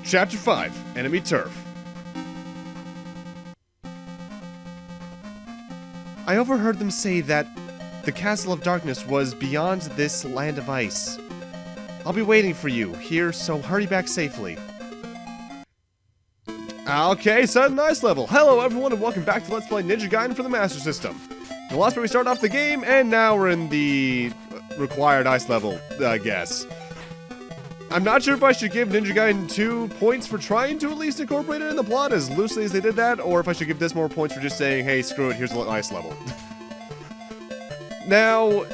Chapter 5, Enemy Turf. I overheard them say that the Castle of Darkness was beyond this land of ice. I'll be waiting for you here, so hurry back safely. Okay, sudden ice level. Hello everyone and welcome back to Let's Play Ninja Gaiden for the Master System. The last part we started off the game, and now we're in the required ice level, I guess. I'm not sure if I should give Ninja Gaiden 2 points for trying to at least incorporate it in the plot as loosely as they did that, or if I should give this more points for just saying, hey, screw it, here's the ice level. Now,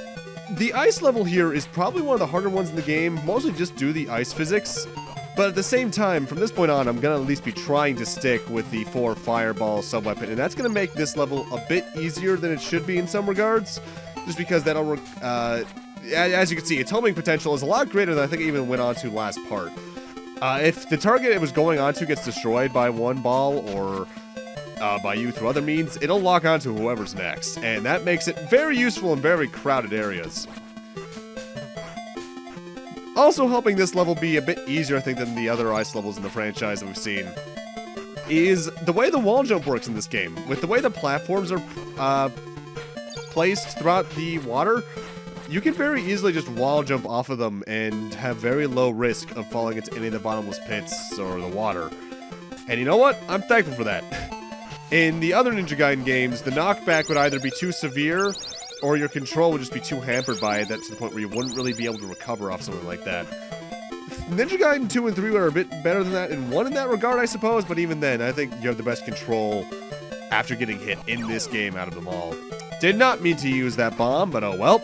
the ice level here is probably one of the harder ones in the game, mostly just due to the ice physics. But at the same time, from this point on, I'm going to at least be trying to stick with the 4 fireball sub-weapon, and that's going to make this level a bit easier than it should be in some regards, just because that'll, as you can see, its homing potential is a lot greater than I think it even went on to last part. If the target it was going onto gets destroyed by one ball, or by you through other means, it'll lock onto whoever's next, and that makes it very useful in very crowded areas. Also helping this level be a bit easier, I think, than the other ice levels in the franchise that we've seen, is the way the wall jump works in this game. With the way the platforms are placed throughout the water, you can very easily just wall jump off of them and have very low risk of falling into any of the bottomless pits or the water. And you know what? I'm thankful for that. In the other Ninja Gaiden games, the knockback would either be too severe, or your control would just be too hampered by it, to the point where you wouldn't really be able to recover off something like that. Ninja Gaiden 2 and 3 are a bit better than that, and 1 in that regard, I suppose, but even then, I think you have the best control after getting hit in this game out of them all. Did not mean to use that bomb, but oh well.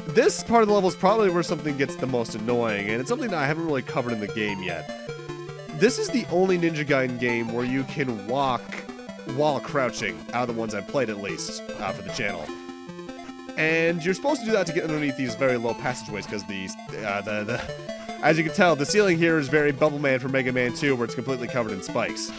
This part of the level is probably where something gets the most annoying, and it's something that I haven't really covered in the game yet. This is the only Ninja Gaiden game where you can walk while crouching, out of the ones I've played at least, for the channel. And you're supposed to do that to get underneath these very low passageways, because as you can tell, the ceiling here is very Bubble Man from Mega Man 2, where it's completely covered in spikes.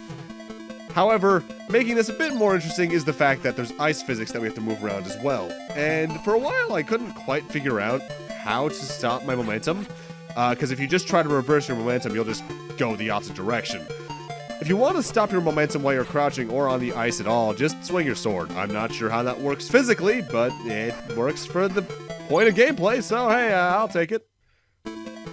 However, making this a bit more interesting is the fact that there's ice physics that we have to move around as well. And for a while, I couldn't quite figure out how to stop my momentum, because if you just try to reverse your momentum, you'll just go the opposite direction. If you want to stop your momentum while you're crouching or on the ice at all, just swing your sword. I'm not sure how that works physically, but it works for the point of gameplay, so hey, I'll take it.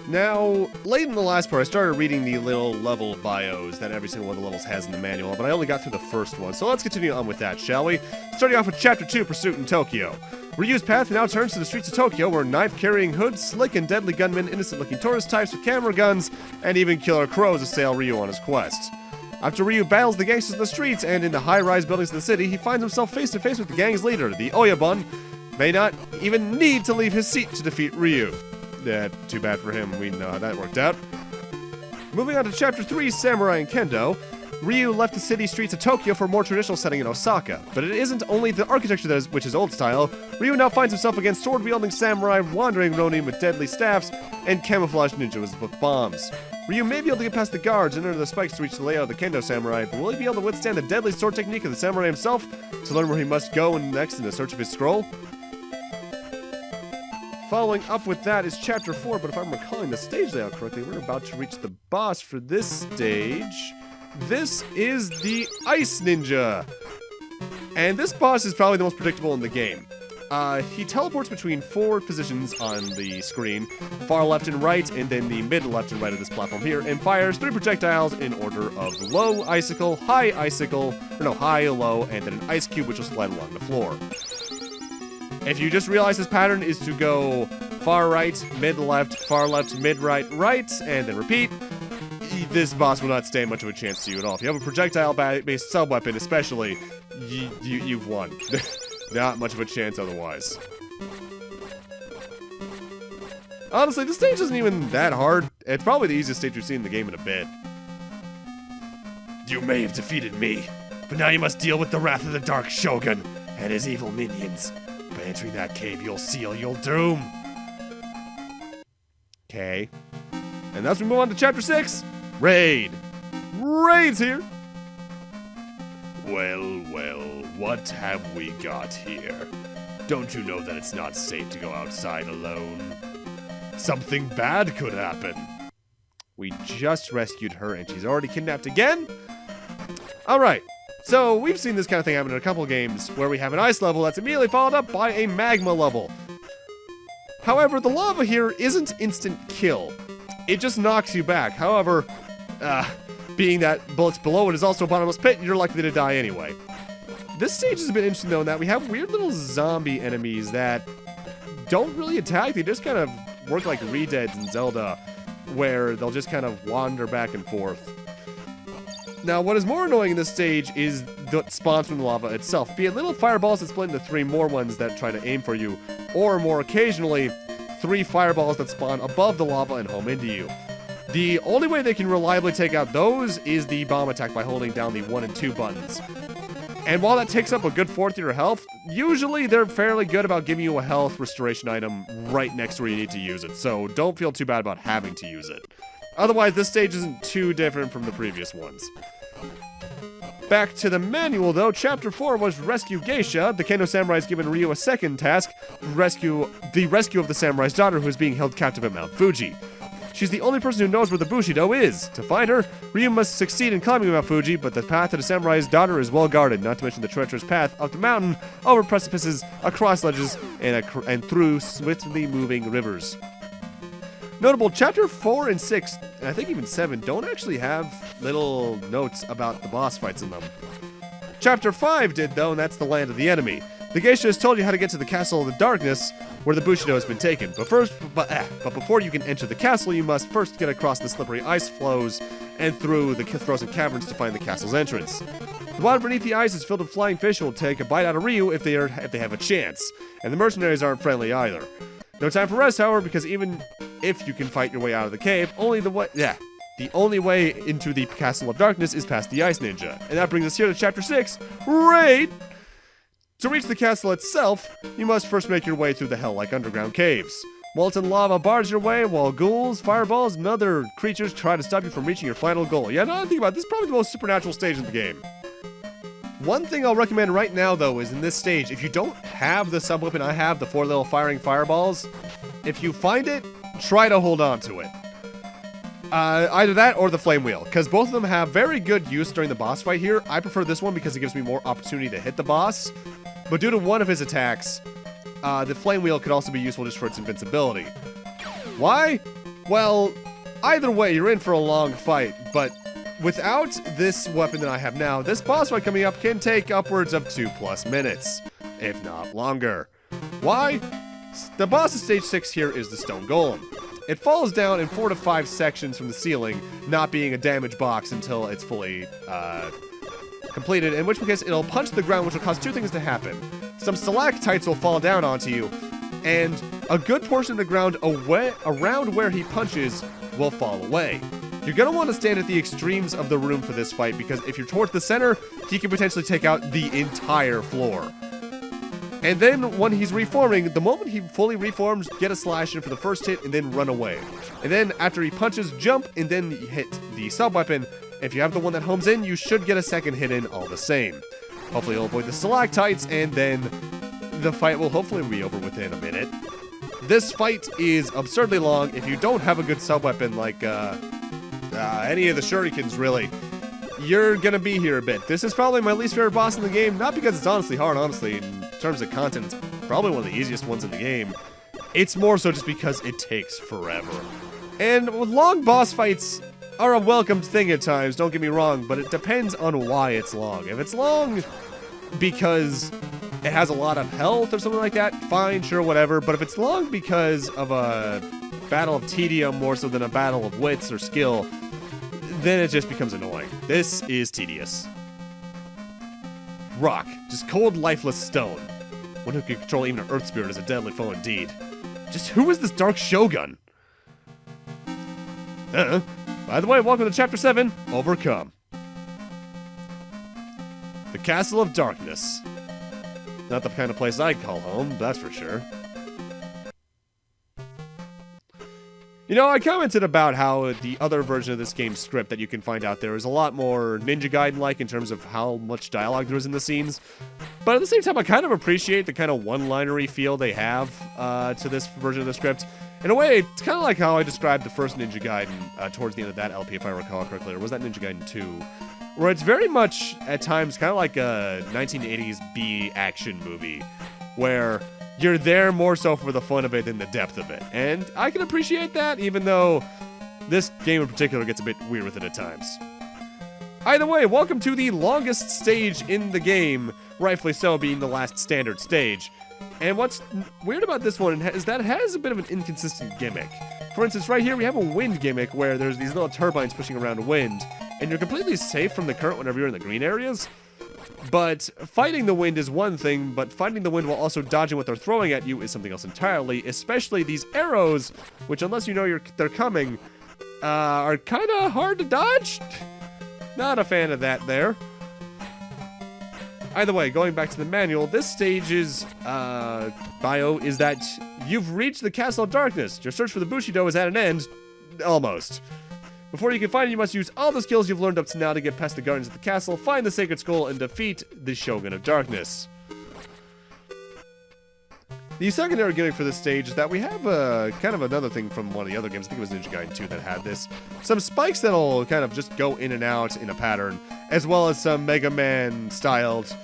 Now, late in the last part, I started reading the little level bios that every single one of the levels has in the manual, but I only got through the first one, so let's continue on with that, shall we? Starting off with Chapter 2, Pursuit in Tokyo. Ryu's path now turns to the streets of Tokyo, where knife-carrying hoods, slick and deadly gunmen, innocent-looking tourist types with camera guns, and even killer crows assail Ryu on his quest. After Ryu battles the gangsters in the streets and in the high-rise buildings of the city, he finds himself face-to-face with the gang's leader, the Oyabun. May not even need to leave his seat to defeat Ryu. Too bad for him, we know how that worked out. Moving on to Chapter 3, Samurai and Kendo. Ryu left the city streets of Tokyo for a more traditional setting in Osaka, but it isn't only the architecture which is old style. Ryu now finds himself against sword-wielding samurai, wandering ronin with deadly staffs, and camouflaged ninjas with bombs. Ryu may be able to get past the guards and under the spikes to reach the layout of the Kendo samurai, but will he be able to withstand the deadly sword technique of the samurai himself to learn where he must go next in the search of his scroll? Following up with that is Chapter 4, but if I'm recalling the stage layout correctly, we're about to reach the boss for this stage. This is the Ice Ninja! And this boss is probably the most predictable in the game. He teleports between 4 positions on the screen, far left and right, and then the mid left and right of this platform here, and fires 3 projectiles in order of low, icicle, high, low, and then an ice cube which will slide along the floor. If you just realize this pattern is to go far right, mid left, mid right, right, and then repeat, this boss will not stand much of a chance to you at all. If you have a projectile-based sub-weapon especially, you've won. Not much of a chance otherwise. Honestly, this stage isn't even that hard. It's probably the easiest stage we've seen in the game in a bit. You may have defeated me, but now you must deal with the wrath of the Dark Shogun and his evil minions. By entering that cave, you'll seal your doom. Okay. And as we move on to Chapter 6, Raid. Raid's here. Well, what have we got here? Don't you know that it's not safe to go outside alone? Something bad could happen. We just rescued her, and she's already kidnapped again? Alright, so we've seen this kind of thing happen in a couple games, where we have an ice level that's immediately followed up by a magma level. However, the lava here isn't instant kill. It just knocks you back. However, being that bullets below it is also a bottomless pit, you're likely to die anyway. This stage is a bit interesting, though, in that we have weird little zombie enemies that don't really attack. They just kind of work like Redeads in Zelda, where they'll just kind of wander back and forth. Now, what is more annoying in this stage is the spawns from the lava itself, be it little fireballs that split into 3 more ones that try to aim for you, or more occasionally, 3 fireballs that spawn above the lava and home into you. The only way they can reliably take out those is the bomb attack by holding down the 1 and 2 buttons. And while that takes up a good 4th of your health, usually they're fairly good about giving you a health restoration item right next to where you need to use it, so don't feel too bad about having to use it. Otherwise, this stage isn't too different from the previous ones. Back to the manual, though, Chapter 4 was Rescue Geisha. The Kano Samurai has given Ryu a second task, the rescue of the samurai's daughter who is being held captive at Mount Fuji. She's the only person who knows where the Bushido is. To find her, Ryu must succeed in climbing Mount Fuji, but the path to the samurai's daughter is well guarded, not to mention the treacherous path up the mountain, over precipices, across ledges, and through swiftly moving rivers. Notable, Chapter 4 and 6, and I think even 7, don't actually have little notes about the boss fights in them. Chapter 5 did, though, and that's the land of the enemy. The geisha has told you how to get to the Castle of the Darkness, where the Bushido has been taken. But before you can enter the castle, you must first get across the slippery ice floes and through the frozen caverns to find the castle's entrance. The water beneath the ice is filled with flying fish who will take a bite out of Ryu if they have a chance, and the mercenaries aren't friendly either. No time for rest, however, because even if you can fight your way out of the cave, the only way into the Castle of Darkness is past the Ice Ninja. And that brings us here to Chapter 6, Raid! To reach the castle itself, you must first make your way through the hell-like underground caves. Molten lava bars your way, while ghouls, fireballs, and other creatures try to stop you from reaching your final goal. Yeah, now I think about it, this is probably the most supernatural stage in the game. One thing I'll recommend right now, though, is in this stage, if you don't have the sub-weapon I have, the 4 little firing fireballs, if you find it, try to hold on to it. Either that or the flame wheel, because both of them have very good use during the boss fight here. I prefer this one because it gives me more opportunity to hit the boss, but due to one of his attacks, the flame wheel could also be useful just for its invincibility. Why? Well, either way, you're in for a long fight, but without this weapon that I have now, this boss fight coming up can take upwards of 2+ minutes, if not longer. Why? The boss of stage 6 here is the stone golem. It falls down in 4 to 5 sections from the ceiling, not being a damaged box until it's fully completed, in which case it'll punch the ground, which will cause 2 things to happen. Some stalactites will fall down onto you, and a good portion of the ground around where he punches will fall away. You're going to want to stand at the extremes of the room for this fight, because if you're towards the center, he can potentially take out the entire floor. And then, when he's reforming, the moment he fully reforms, get a slash in for the first hit, and then run away. And then, after he punches, jump, and then hit the sub-weapon. If you have the one that homes in, you should get a second hit in all the same. Hopefully you'll avoid the stalactites, and then the fight will hopefully be over within a minute. This fight is absurdly long. If you don't have a good sub-weapon like any of the shurikens, really, you're gonna be here a bit. This is probably my least favorite boss in the game, not because it's honestly hard, honestly. In terms of content, it's probably one of the easiest ones in the game. It's more so just because it takes forever. And long boss fights are a welcomed thing at times, don't get me wrong, but it depends on why it's long. If it's long because it has a lot of health or something like that, fine, sure, whatever. But if it's long because of a battle of tedium more so than a battle of wits or skill, then it just becomes annoying. This is tedious. Rock. Just cold, lifeless stone. One who can control even an earth spirit is a deadly foe indeed. Just who is this dark Shogun? By the way, welcome to Chapter 7, Overcome. The Castle of Darkness. Not the kind of place I'd call home, that's for sure. You know, I commented about how the other version of this game's script that you can find out there is a lot more Ninja Gaiden-like in terms of how much dialogue there is in the scenes. But at the same time, I kind of appreciate the kind of one-linery feel they have to this version of the script. In a way, it's kind of like how I described the first Ninja Gaiden towards the end of that LP, if I recall correctly, or was that Ninja Gaiden 2? Where it's very much, at times, kind of like a 1980s B action movie, where you're there more so for the fun of it than the depth of it. And I can appreciate that, even though this game in particular gets a bit weird with it at times. Either way, welcome to the longest stage in the game, rightfully so being the last standard stage. And what's weird about this one is that it has a bit of an inconsistent gimmick. For instance, right here we have a wind gimmick where there's these little turbines pushing around wind, and you're completely safe from the current whenever you're in the green areas. But fighting the wind is one thing, but fighting the wind while also dodging what they're throwing at you is something else entirely, especially these arrows, which unless you know they're coming, are kind of hard to dodge. Not a fan of that there. Either way, going back to the manual, this stage's bio is that you've reached the Castle of Darkness. Your search for the Bushido is at an end. Almost. Before you can find it, you must use all the skills you've learned up to now to get past the guardians of the castle, find the Sacred Skull, and defeat the Shogun of Darkness. The secondary gimmick for this stage is that we have kind of another thing from one of the other games. I think it was Ninja Gaiden 2 that had this. Some spikes that'll kind of just go in and out in a pattern, as well as some Mega Man-styled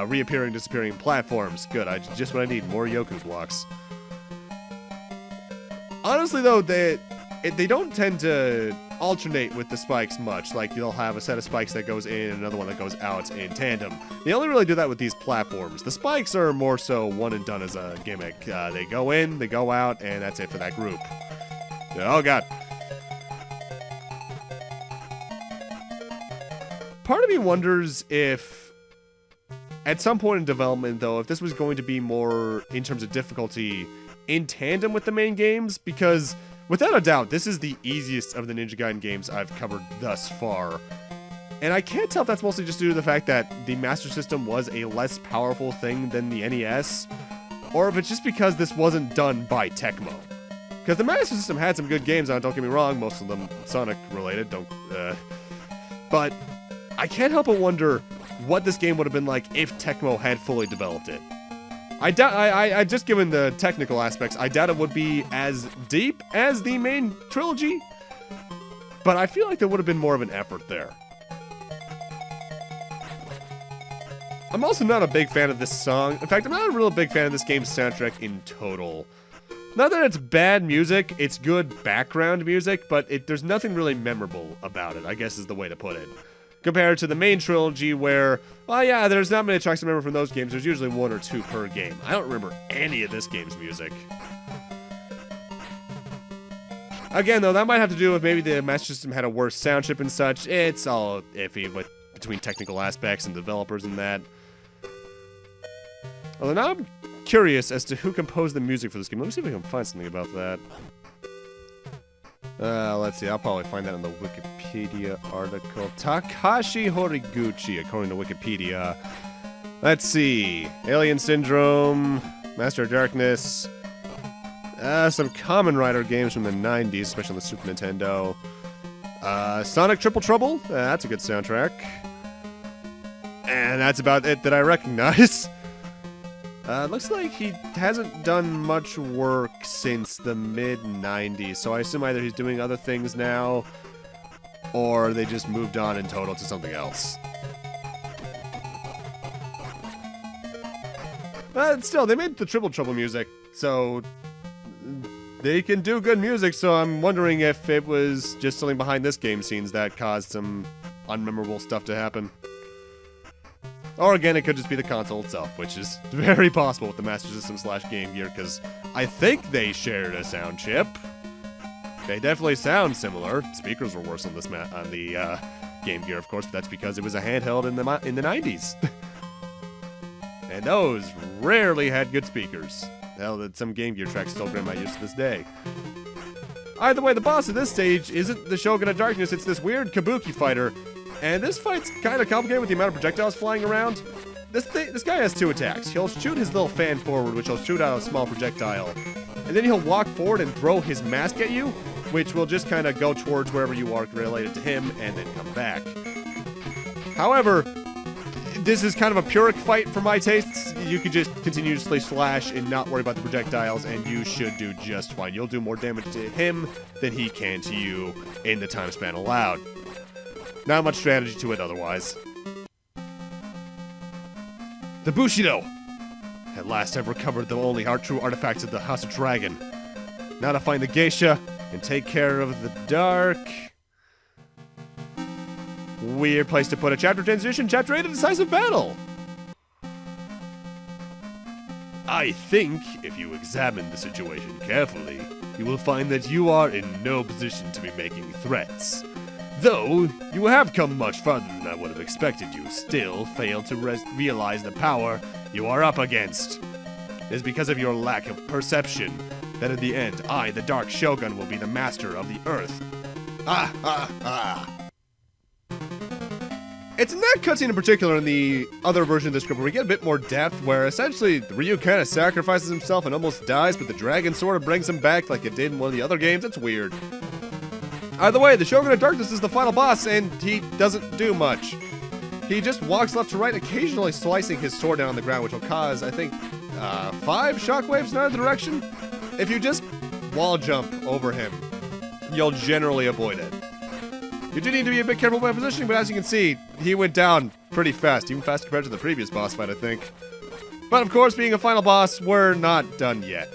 reappearing, disappearing platforms. Good, just what I need, more Yoku blocks. Honestly, though, they don't tend to alternate with the spikes much. Like, you'll have a set of spikes that goes in and another one that goes out in tandem. They only really do that with these platforms. The spikes are more so one and done as a gimmick. They go in, they go out, and that's it for that group. Oh, God. Part of me wonders if, at some point in development, though, if this was going to be more, in terms of difficulty, in tandem with the main games, because without a doubt, this is the easiest of the Ninja Gaiden games I've covered thus far. And I can't tell if that's mostly just due to the fact that the Master System was a less powerful thing than the NES, or if it's just because this wasn't done by Tecmo. Because the Master System had some good games on it, don't get me wrong, most of them Sonic-related, but I can't help but wonder what this game would have been like if Tecmo had fully developed it. I just given the technical aspects, I doubt it would be as deep as the main trilogy, but I feel like there would have been more of an effort there. I'm also not a big fan of this song. In fact, I'm not a real big fan of this game's soundtrack in total. Not that it's bad music, it's good background music, but there's nothing really memorable about it, I guess is the way to put it. Compared to the main trilogy where, well, yeah, there's not many tracks to remember from those games. There's usually one or two per game. I don't remember any of this game's music. Again, though, that might have to do with maybe the Master System had a worse sound chip and such. It's all iffy between technical aspects and developers and that. Although now I'm curious as to who composed the music for this game. Let me see if I can find something about that. Let's see, I'll probably find that in the Wikipedia article. Takashi Horiguchi, according to Wikipedia. Let's see. Alien Syndrome, Master of Darkness. Some Kamen Rider games from the 90s, especially on the Super Nintendo. Sonic Triple Trouble, that's a good soundtrack. And that's about it that I recognize. Looks like he hasn't done much work since the mid-90s, so I assume either he's doing other things now, or they just moved on in total to something else. But still, they made the Triple Trouble music, so they can do good music, so I'm wondering if it was just something behind this game scenes that caused some unmemorable stuff to happen. Or again, it could just be the console itself, which is very possible with the Master System / Game Gear, because I think they shared a sound chip. They definitely sound similar. Speakers were worse on the Game Gear, of course, but that's because it was a handheld in the 90s. And those rarely had good speakers. Hell, some Game Gear tracks still grant my use to this day. Either way, the boss of this stage isn't the Shogun of Darkness, it's this weird Kabuki fighter. And this fight's kind of complicated with the amount of projectiles flying around. This guy has two attacks. He'll shoot his little fan forward, which will shoot out a small projectile. And then he'll walk forward and throw his mask at you, which will just kind of go towards wherever you are related to him, and then come back. However, This is kind of a Pyrrhic fight for my tastes. You could just continuously slash and not worry about the projectiles, and you should do just fine. You'll do more damage to him than he can to you in the time span allowed. Not much strategy to it otherwise. The Bushido! At last I've recovered the only true artifacts of the House of Dragon. Now to find the geisha and take care of the dark... Weird place to put a chapter transition. Chapter 8 of Decisive Battle! I think, if you examine the situation carefully, you will find that you are in no position to be making threats. Though, you have come much farther than I would have expected, you still fail to realize the power you are up against. It is because of your lack of perception that in the end, I, the Dark Shogun, will be the master of the Earth. It's in that cutscene in particular, in the other version of the script, where we get a bit more depth, where essentially Ryu kind of sacrifices himself and almost dies, but the dragon sort of brings him back like it did in one of the other games. It's weird. Either way, the Shogun of Darkness is the final boss, and he doesn't do much. He just walks left to right, occasionally slicing his sword down on the ground, which will cause, I think, 5 shockwaves in either direction. If you just wall jump over him, you'll generally avoid it. You do need to be a bit careful about positioning, but as you can see, he went down pretty fast, even fast compared to the previous boss fight, I think. But of course, being a final boss, we're not done yet.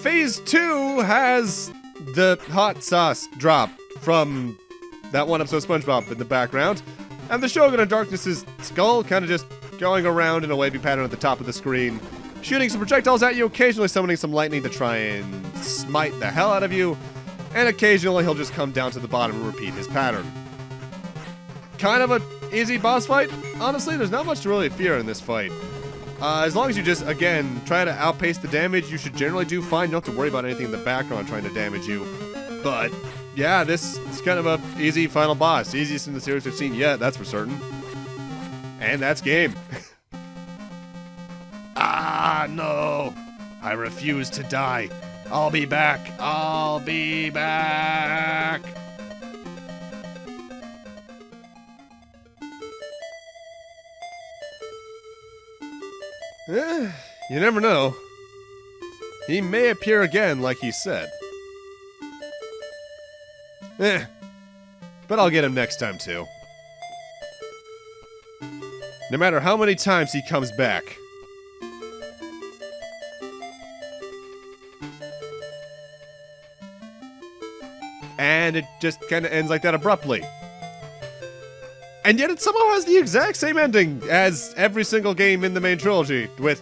Phase 2 has the hot sauce drop from that one episode of SpongeBob in the background, and the Shogun of Darkness's skull kind of just going around in a wavy pattern at the top of the screen, shooting some projectiles at you, occasionally summoning some lightning to try and smite the hell out of you, and occasionally he'll just come down to the bottom and repeat his pattern. Kind of an easy boss fight. Honestly, there's not much to really fear in this fight. As long as you just, again, try to outpace the damage, you should generally do fine. You don't have to worry about anything in the background trying to damage you. But, yeah, this is kind of a easy final boss. Easiest in the series we've seen yet, that's for certain. And that's game. No! I refuse to die. I'll be back. I'll be back. You never know. He may appear again like he said. But I'll get him next time too. No matter how many times he comes back. And it just kind of ends like that abruptly. And yet it somehow has the exact same ending as every single game in the main trilogy, with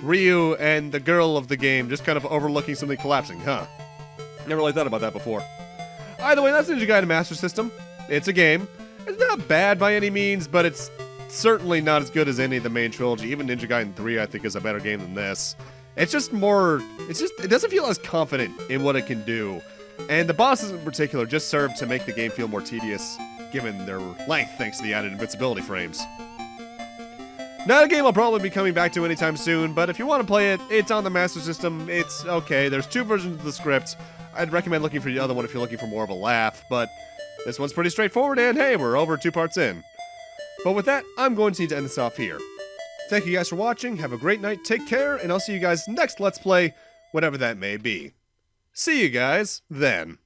Ryu and the girl of the game just kind of overlooking something collapsing, huh? Never really thought about that before. Either way, that's Ninja Gaiden Master System. It's a game. It's not bad by any means, but it's certainly not as good as any of the main trilogy. Even Ninja Gaiden 3, I think, is a better game than this. It's just more... it doesn't feel as confident in what it can do. And the bosses in particular just serve to make the game feel more tedious, given their length thanks to the added invincibility frames. Not a game I'll probably be coming back to anytime soon, but if you want to play it, it's on the Master System, it's okay. There's 2 versions of the script. I'd recommend looking for the other one if you're looking for more of a laugh, but this one's pretty straightforward, and hey, we're over 2 parts in. But with that, I'm going to need to end this off here. Thank you guys for watching, have a great night, take care, and I'll see you guys next Let's Play, whatever that may be. See you guys then.